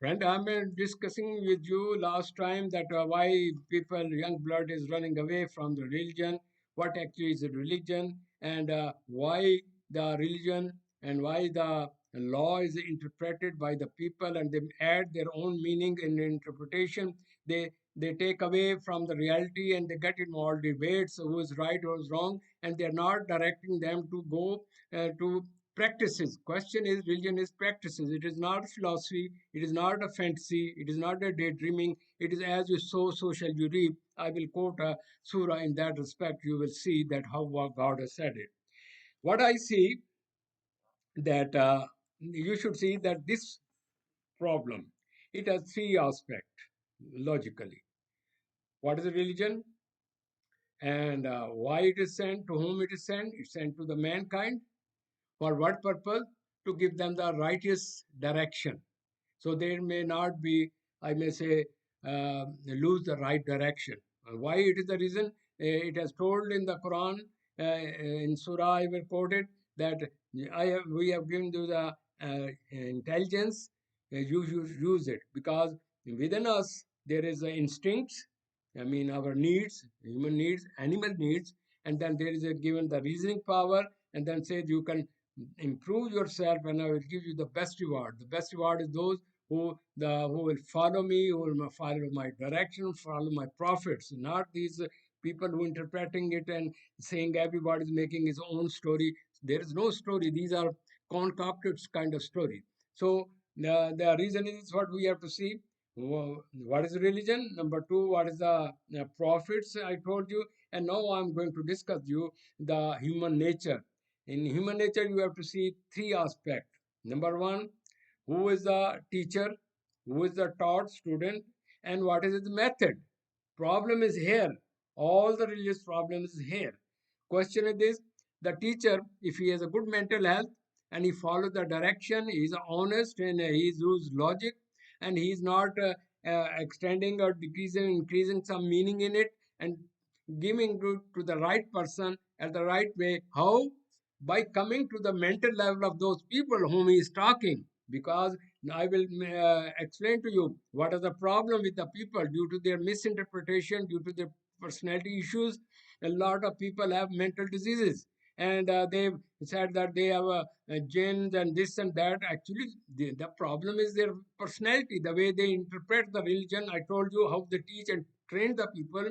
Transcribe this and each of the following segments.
Friend, I'm discussing with you last time that why people, young blood is running away from the religion, what actually is a religion, and why the religion and why the law is interpreted by the people and they add their own meaning in interpretation. They take away from the reality and they get involved debates who is right, who is wrong, and they're not directing them to go to practices. Question is, religion is practices. It is not philosophy. It is not a fantasy. It is not a daydreaming. It is as you sow, so shall you reap. I will quote a surah in that respect. You will see that how God has said it. What I see that you should see that this problem, it has three aspects logically. What is a religion? And why it is sent, to whom it is sent? It's sent to the mankind. For what purpose? To give them the righteous direction. So they may not be, I may say, lose the right direction. Why it is the reason? It has told in the Quran, in Surah I will quote it, that we have given you the intelligence, you should use it. Because within us there is instincts, I mean our needs, human needs, animal needs, and then there is a given the reasoning power, and then says you can improve yourself and I will give you the best reward. The best reward is those who will follow me, who will follow my direction, follow my prophets, not these people who interpreting it and saying everybody is making his own story. There is no story. These are concocted kind of story. So the reason is what we have to see. What is religion? Number two, what is the prophets? I told you, and now I'm going to discuss you the human nature. In human nature, you have to see three aspects. Number one, who is the teacher, who is the taught student, and what is his method. Problem is here. All the religious problems is here. Question is this: the teacher, if he has a good mental health and he follows the direction, he is honest and he uses logic, and he is not extending or decreasing, increasing some meaning in it, and giving to the right person at the right way. How? By coming to the mental level of those people whom he is talking. Because I will explain to you what is the problem with the people due to their misinterpretation, due to their personality issues. A lot of people have mental diseases, and they've said that they have genes and this and that. Actually, the problem is their personality, the way they interpret the religion. I told you how they teach and train the people.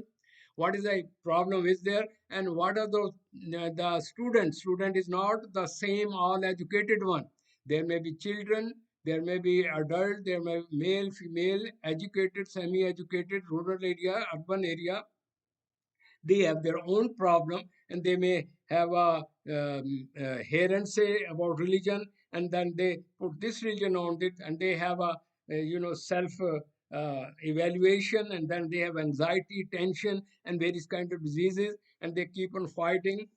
What is the problem is there, and what are those the student is not the same all educated one. There may be children, there may be adult, there may be male, female, educated, semi educated, rural area, urban area. They have their own problem, and they may have hear and say about religion, and then they put this religion on it, and they have a self evaluation, and then they have anxiety, tension, and various kind of diseases, and they keep on fighting.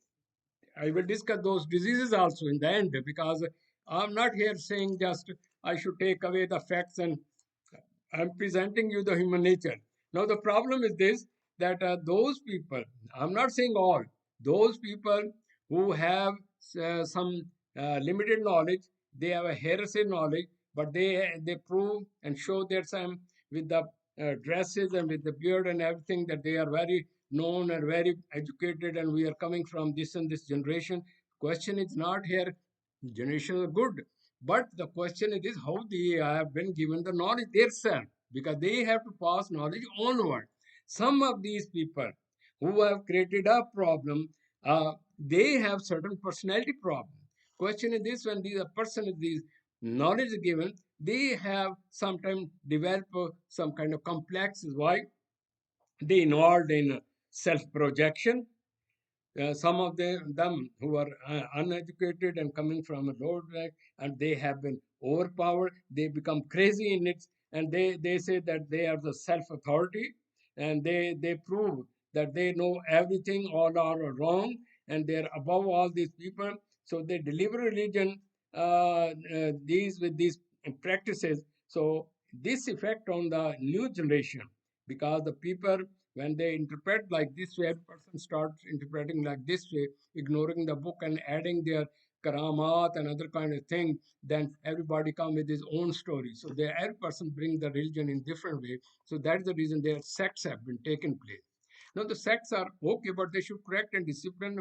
I will discuss those diseases also in the end, because I'm not here saying just I should take away the facts, and I'm presenting you the human nature. Now, the problem is this, that those people, I'm not saying all, those people who have some limited knowledge, they have a heresy knowledge, but they prove and show their some with the dresses and with the beard and everything that they are very known and very educated, and we are coming from this and this generation. Question is not here, generation are good, but the question it is how they have been given the knowledge themselves, because they have to pass knowledge onward. Some of these people who have created a problem, they have certain personality problem. Question is this: when these a person is these knowledge is given, they have sometimes develop some kind of complexes. Why? They involved in self projection. Some of them who are uneducated and coming from a lower rank, and they have been overpowered, they become crazy in it, and they say that they are the self authority, and they prove that they know everything, all are wrong, and they're above all these people. So they deliver religion these with these practices. So this effect on the new generation, because the people, when they interpret like this way, a person starts interpreting like this way, ignoring the book and adding their karamat and other kind of thing, then everybody come with his own story. So every person brings the religion in different way. So that's the reason their sects have been taken place. Now the sects are okay, but they should correct and discipline,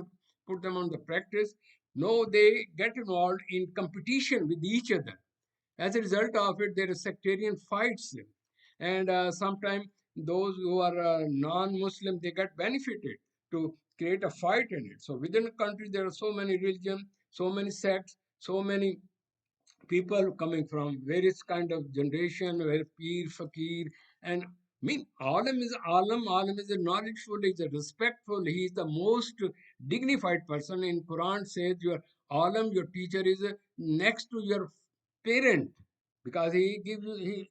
put them on the practice. No, they get involved in competition with each other. As a result of it, there are sectarian fights, and sometimes those who are non-Muslim, they get benefited to create a fight in it. So within a country, there are so many religions, so many sects, so many people coming from various kind of generation, where peer, fakir, and I mean, alam is a knowledgeful, is a respectful, he is the most dignified person. In Quran says your alam, your teacher is next to your parent, because he gives you,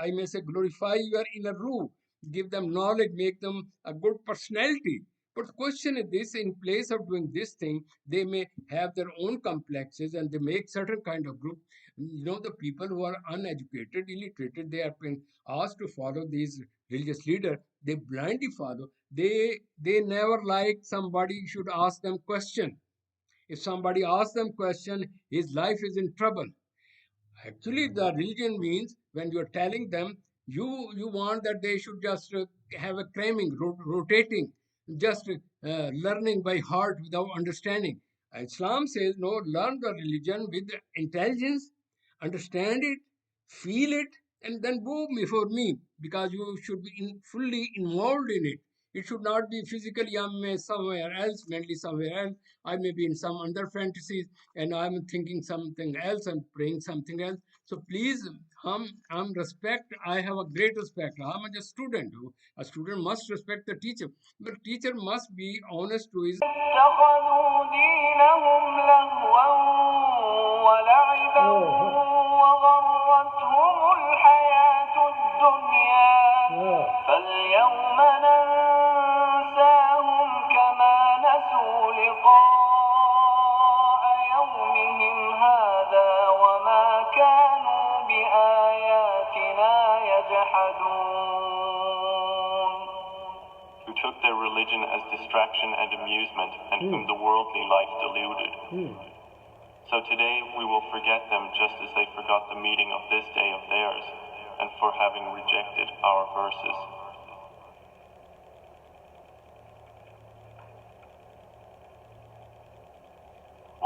I may say, glorify your inner ruh, give them knowledge, make them a good personality. But the question is this: in place of doing this thing, they may have their own complexes, and they make certain kind of group. The people who are uneducated, illiterated, they are being asked to follow these religious leaders. They blindly follow. They never like somebody should ask them question. If somebody asks them question, his life is in trouble. Actually, the religion means when you're telling them, you want that they should just have a cramming, rotating, just learning by heart without understanding. Islam says, no, learn the religion with intelligence, understand it, feel it, and then go before me, because you should be fully involved in it. It should not be physically, I'm somewhere else, mentally somewhere else. I may be in some other fantasies, and I'm thinking something else and praying something else. So please, respect. I have a great respect. I'm a just student. A student must respect the teacher, but teacher must be honest to his. اتخذوا دينهم لهوا ولعبا وغرتهم الحياة الدنيا فاليوم ننساهم كما نسوا لقاء يومهم هذا وما كانوا بآياتنا يجحدون. Who took their religion as distraction and amusement, and whom the worldly life deluded. So today we will forget them just as they forgot the meeting of this day of theirs, and for having rejected our verses.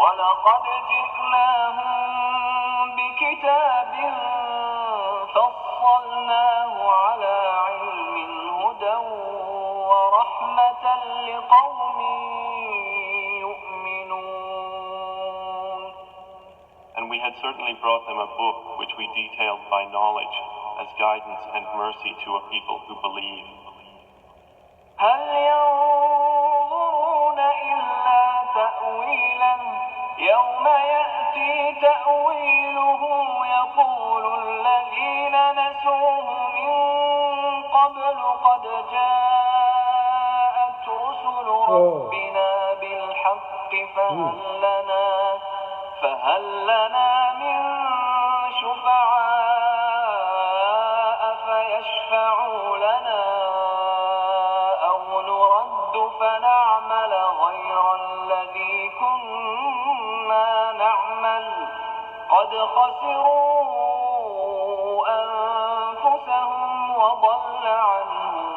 وَلَقَدْ جِئْنَاهُمْ بِكِتَابٍ فَصَّلْنَاهُ عَلَى عِلْمٍ هُدًى وَرَحْمَةً لِقَوْمٍ يُؤْمِنُونَ. And we had certainly brought them a book which we detailed by knowledge as guidance and mercy to a people who believe. هَلْ يَنظُرُونَ إِلَّا تَأْوِيلًا يَوْمَ يَأْتِي تَأْوِيلُهُ يَقُولُ الَّذِينَ نَسُوهُ مِن قَبْلُ قَدْ جَاءَتْ رُسُلُ رَبِّنَا بِالْحَقِّ فهل لنا من شفعاء فيشفعوا لنا أو نرد فنعمل غير الذي كنا نعمل قد خسروا أنفسهم وضل عنهم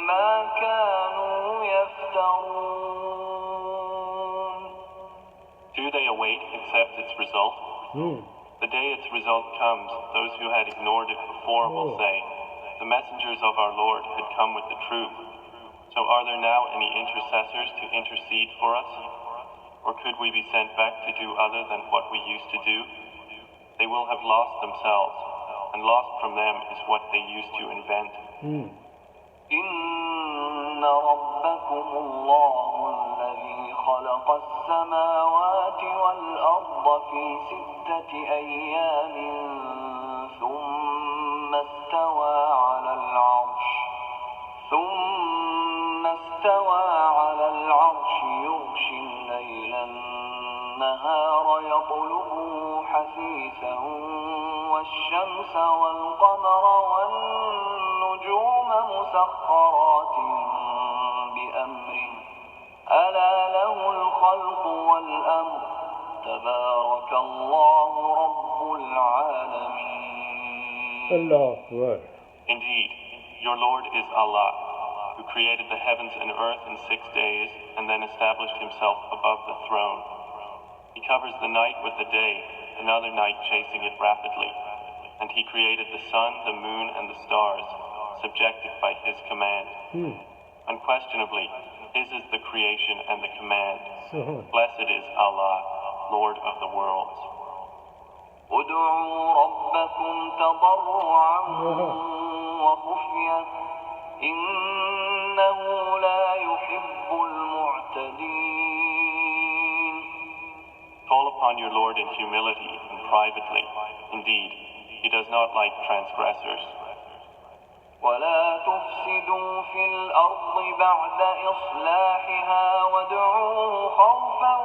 ما كانوا يفترون. Do they await except its result? The day its result comes, those who had ignored it before will say, the messengers of our Lord had come with the truth. So are there now any intercessors to intercede for us? Or could we be sent back to do other than what we used to do? They will have lost themselves, and lost from them is what they used to invent. إن ربكم الله الذي خلق السماوات والأرض في 6 أيام ثم استوى على العرش يغشي الليل النهار يطلبه حثيثا والشمس والقمر والنجوم مسخرات بأمره ألا له الخلق والأمر تبارك الله رب العالمين. Allah Akbar. Indeed, your Lord is Allah, who created the heavens and earth in 6 days and then established himself above the throne. He covers the night with the day, another night chasing it rapidly. And he created the sun, the moon, and the stars, subjected by his command. Unquestionably, his is the creation and the command. Blessed is Allah, Lord of the worlds. ادعوا ربكم تضرعا وخفية إنه لا يحب المعتدين. Call upon your Lord in humility and privately. Indeed, he does not like transgressors. ولا تفسدوا في الأرض بعد إصلاحها وادعوه خوفا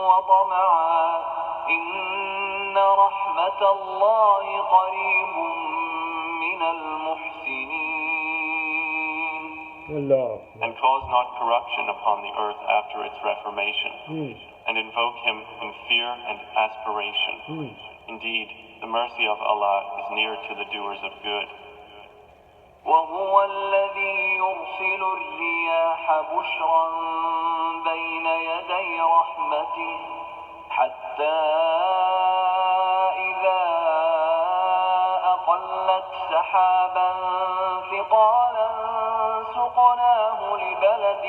وطمعا إن رحمة الله قريب من المحسنين. And cause not corruption upon the earth after its reformation, and invoke him in fear and aspiration. Indeed, the mercy of Allah is near to the doers of good. وهو الذي يرسل الرياح بشرا بين يدي رحمته حتى إذا أقلت سحابا ثقالا سقناه لبلد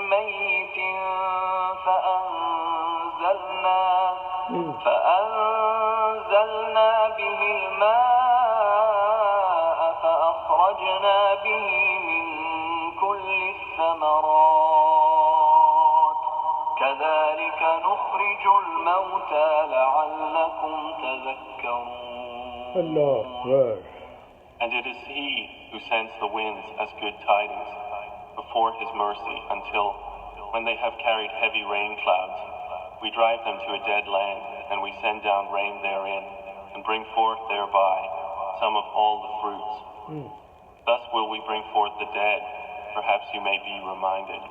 ميت فأنزلنا به الماء فأخرجنا به من كل الثمرات كذلك نخرج الموتى لعلكم تذكرون. And it is He who sends the winds as good tidings before His mercy until, when they have carried heavy rain clouds, we drive them to a dead land, and we send down rain therein, and bring forth thereby some of all the fruits. Thus will we bring forth the dead, perhaps you may be reminded.